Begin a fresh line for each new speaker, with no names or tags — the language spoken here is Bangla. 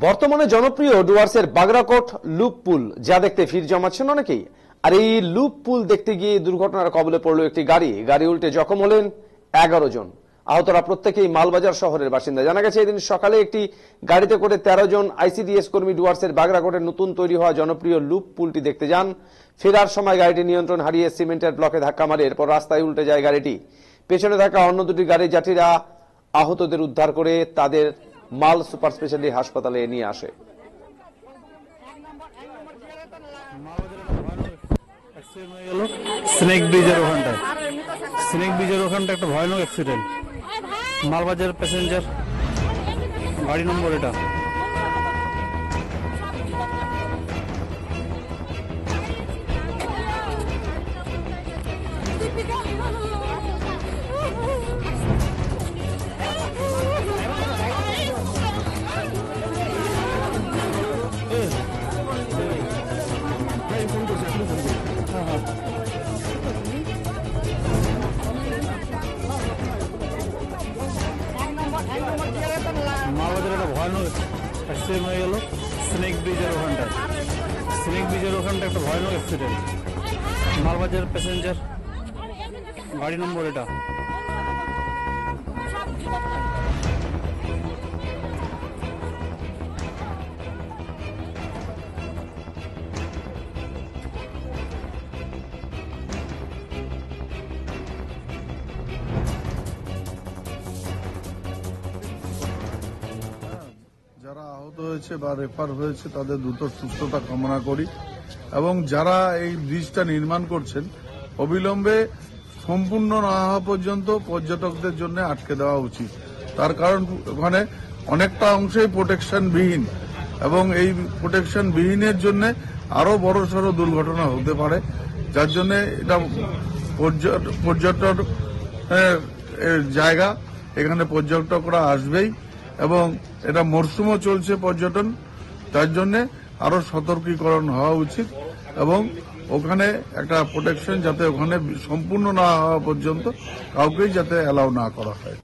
বর্তমানে জনপ্রিয় ডুয়ার্সের বাগরাকোট লুপ পুল যা দেখতে ভিড় জমাচ্ছেন অনেকেই। আর এই লুপ পুল দেখতে গিয়ে দুর্ঘটনার কবলে পড়ল একটি গাড়ি উল্টে জখম হলেন 11 জন। আহতরা প্রত্যেকেই মালবাজার শহরের বাসিন্দা। জানা গেছে এদিন সকালে একটি গাড়িতে করে 13 জন আইসিডিএস কর্মী ডুয়ার্সের বাগরাকোটের নতুন তৈরি হওয়া জনপ্রিয় লুপ পুলটি দেখতে যান। ফেরার সময় গাড়িটি নিয়ন্ত্রণ হারিয়ে সিমেন্টের ব্লকে ধাক্কা মারে, এরপর রাস্তায় উল্টে যায় গাড়িটি। পেছনে থাকা অন্য দুটি গাড়ির যাত্রীরা আহতদের উদ্ধার করে তাদের মাল সুপার স্পেশালিটি হাসপাতালে নিয়ে আসে।
স্নেক ব্রিজের ওখানটা একটা ভয়ানক অ্যাক্সিডেন্ট। মালবাজার প্যাসেঞ্জার গাড়ি নম্বর এটা। মালবাজার একটা ভয়ানক অ্যাক্সিডেন্ট হয়ে গেল স্নেক ব্রিজের ওখানটা একটা ভয়ানক অ্যাক্সিডেন্ট। মালবাজার প্যাসেঞ্জার গাড়ি নম্বর এটা।
যারা আহত হয়েছে বা রেফার হয়েছে তাদের দ্রুত সুস্থতা কামনা করি, এবং যারা এই ব্রিজটা নির্মাণ করছেন অবিলম্বে সম্পূর্ণ না হওয়া পর্যন্ত পর্যটকদের জন্য আটকে দেওয়া উচিত। তার কারণ ওখানে অনেকটা অংশেই প্রোটেকশন বিহীন, এবং এই প্রোটেকশন বিহীনের জন্য আরো বড় সড় দুর্ঘটনা হতে পারে, যার জন্য এটা পর্যটক জায়গা, এখানে পর্যটকরা আসবেই, এবং এটা মরশুমও চলছে পর্যটন, তার জন্য আরো সতর্কীকরণ হওয়া উচিত, এবং ওখানে একটা প্রোটেকশন যাতে ওখানে সম্পূর্ণ না হওয়া পর্যন্ত কাউকেই যাতে অ্যালাউ না করা হয়।